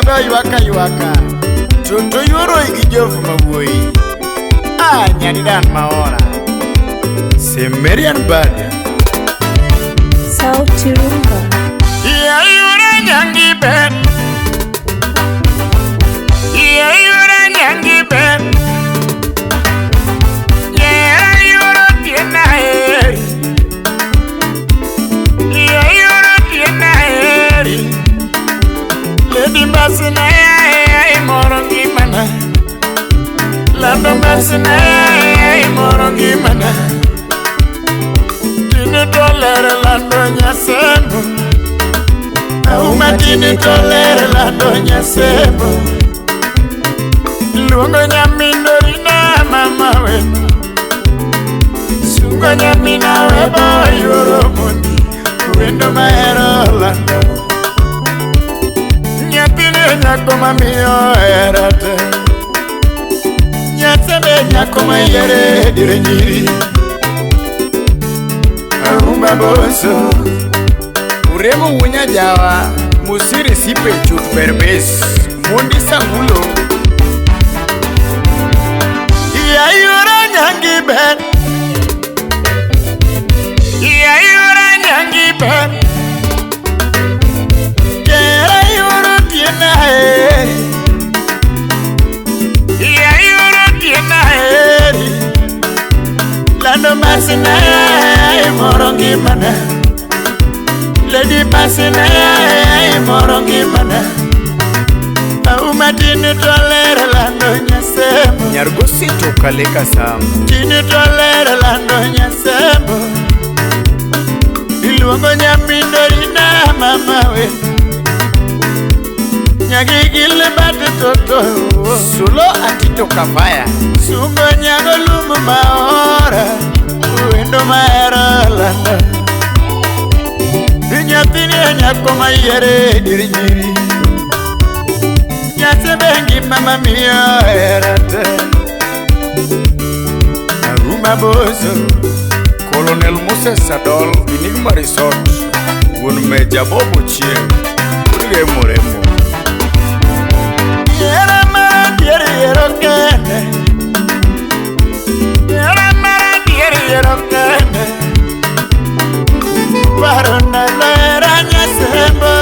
mabe yuaka to yoro igijofu mawoi nyani dan maora Semerian Badia Sauti Rumba yura nyangi ben yura nyangi ben yura tiena eri yura tiena eri Lady Basina morongi mana Lando Basina morongi mana Tini tolere lando nyasemo Auma tini tolere lando nyasemo Luongo nyamindo rina mama weno Sungo nyamina webo yoro mundi Wendo mahero lando Nyatine nyako mamiyo erate Nyatene nyako mayere dire nyiri Arumba boso Uremo wunya jawa Musiri sipe chut berbes Mundi sangulo Iya yura nyangi ben Iya yura nyangi ben Kera yura tiena eri Iya yura tiena eri Lando Basina morongi mana Lady Basina morongi mana Auma tini tolere lando nyasemo Nyargusi tukaleka samu Tini tolere lando nyasemo Iluongo nyamindo rina mama we Nyagigile bate toto Sulo atito kafaya Sungo nyago lumu maora Wendo mahero lando Nyatini nyako mayere diri nyiri Nyase bengi mama miyo erate Aruma bozo Colonel Moses Sadol Enigma Resort Wun meja bobo chie Udige moremo Yera mara dieri yero kene Yera mara dieri yero kene Parona lera nyasembo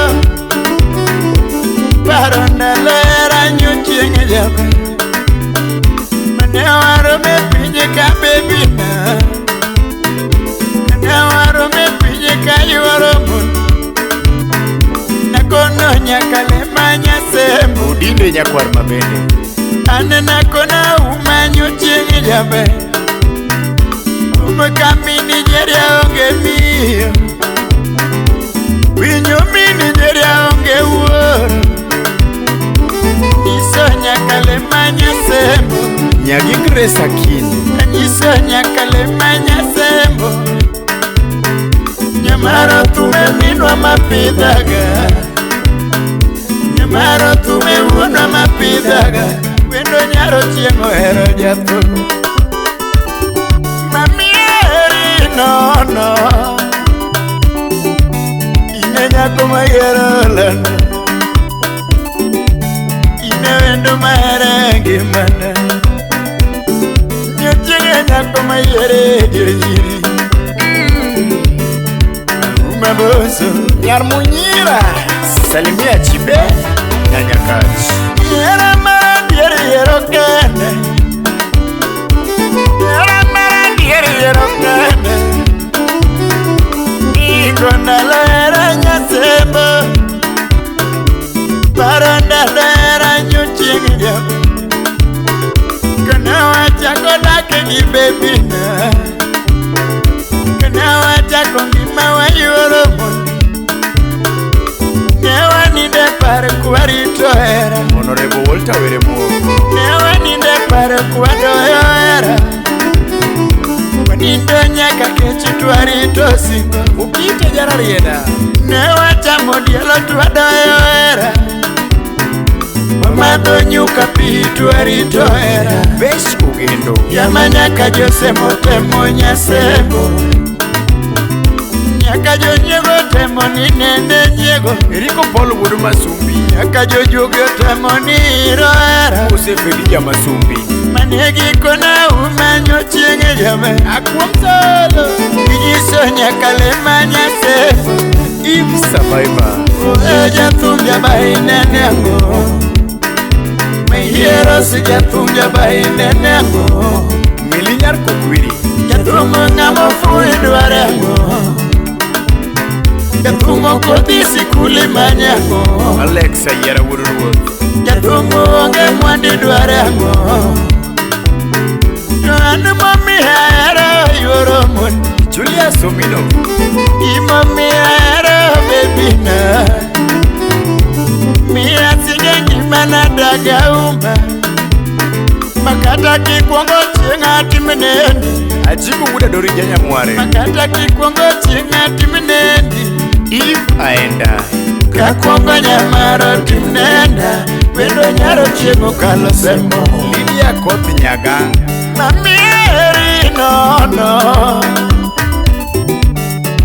Parona lera nyuchinge jabe Manewaro me pinye ka bebina Manewaro me pinye ka yuaro mun Nakono nyakale manyasembo Udinde nyakwar mabene Ane nakona umanyuchinge jabe Umekamini jeria onge miyo Winyo mini jeria onge uoro Iso nyakale manya sembo Nyagi Grace Akini Iso nyakale manya sembo Nyamaro tume minwa mapidaga Nyamaro tume unwa mapidaga Wendo nyaro chiengo hero jato Mami eri no Ine nyako mayero lana Ine wendo mahera ngimana Nyochinge nyako mayere dire nyiri Aruma boso Nyar munyira Salimia chibe Nyanyakachi Yera mara dieri yero kene Yera mara dieri yero kene Igona lera nyasembo Paranda lera nyuchingi jabu Kana wachako dake gi bebina Kana wachako ngima wa yuoro mundi Newa ninde pare kuwarito era Honorable Walter Weremo Newa ninde pare kuwado era Wanindo nyaka kechi tuwarito singo Upite jara rieda Newa chamo dielo tuwado era Mamado nyuka pi tuwarito era Besh ugendo Yamanyaka jose motemo nyasebo Nyaka jo nyego temo ni nende nyego Eriko Paul wudu Masumbi Aka jojogo temo ni roera Usefedija Masumbi Manegi kona umanyo chienge jame Akwam solo Ijiso nyakale manya sefo Eve Survivor Eja tunja bahi nene ango Mehiro si jatunja bahi nene ango Milinyar kukwiri Jatumo ngamo fui duare ango Jatumo kodisi kuli manyango Alexa yera wururuwa Jatumo onge mwandi duare ango Joanu mami hera yoro mundi Julia Somino Imami hera bebina Mia sigengi mana daga umba Makata kikwongo chenga timenendi Ajibu muda dori janya muare Makata kikwongo chenga timenendi If aenda Kakwongo nyamaro timnenda Wendo nyaro chengo kalo sembo Lydia Kothi Nyagang Mami eri no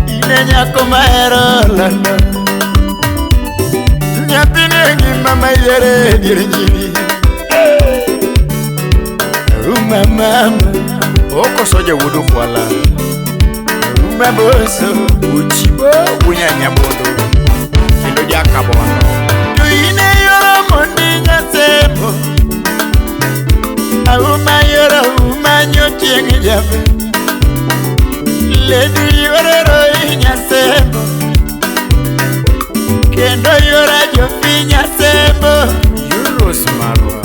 Ine nyako mahero lando Nyatine ngi mama yere dire njiri Mama Oko soja wudu kwala Maboso Uchibo Unyanya bondo Kilo jaka bondo Tuine yoro mundi nyasembo Auma yoro umanyo tiengi jabe Lady yoro roi nyasembo Kendo yoro jofi nyasembo Euros marwa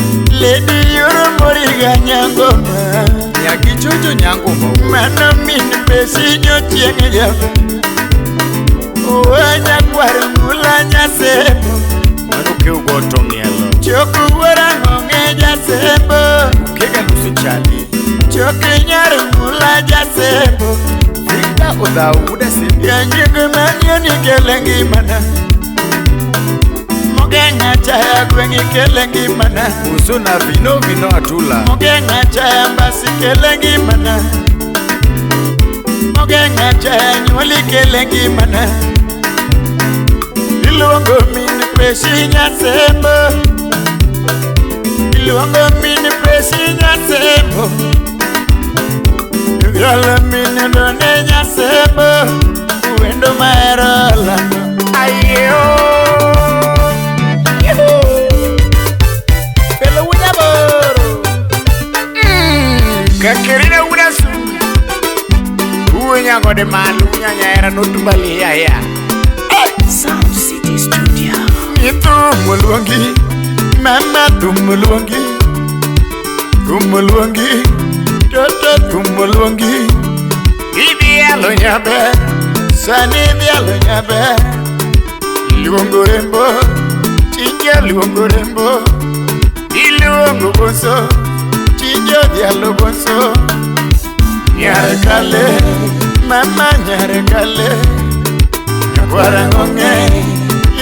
Lady yoro moriga nyangoma Nyaki jojo nyangoma Mano mini pesi nyotiengi jabe Uwanya kwari mula nyasebo Mano keugo tongielo Choku wara ngonge jasebo Kega nusu chali Choku nyari mula jasebo Victor Odhawu uda simbi Yanjigu manyo ni kelengi mana Mogenga chaya kwengi kelengi mana Usuna vino atula Mogenga chaya mbasi kelengi mana Mogenga chaya nyoli kelengi mana Iluongo mini pesi nyasembo Iluongo mini pesi nyasembo Yala mini done nyasembo Uendo maero lando Ayo Pelo unyaboro Kakirina unasu Uwenyango de malu Unyanya era nutumbali ya Sound City Studio Tumulwangi Mama tumulwangi Tumulwangi Toto tumulwangi Ibi alo nyabe Sani alo nyabe Luongo rembo Chinja luongo rembo Iluongo bonso Chinja dialo bonso Nyare kale Mama nyare kale Nyakwara ngonge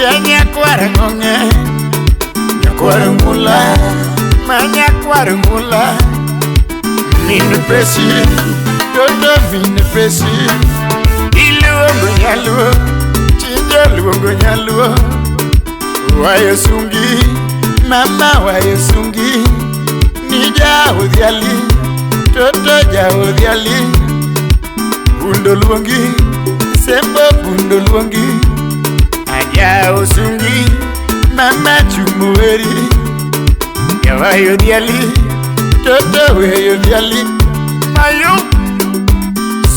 Ya nyakwara ngonge Nyakwara ngula Ma nyakwara ngula Mine pesi Toto mine pesi Iluongo nyaluo Chinja luongo nyaluo Wayo sungi Mama wayo sungi Nija udhiali Toto ja udhiali Bundo luongi Sembo bundo luongi Aja usungi Mama chumueri Ya wayo dhiali Toto wayo dhiali Mayo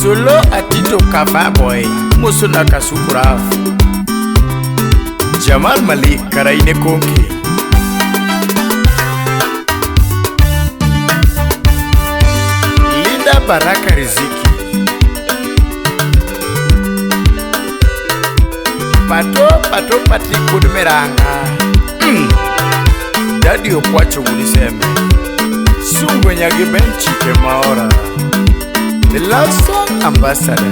Solo atito kafa boy Musuna kasukuraf Jamal Malik Karaine Konki Linda Baraka Riziki Pato Pati Kudumeranga Daddy Okwacho Wuliseme Sungwe Nyagi Benchi Kemaora The Love Song Ambassador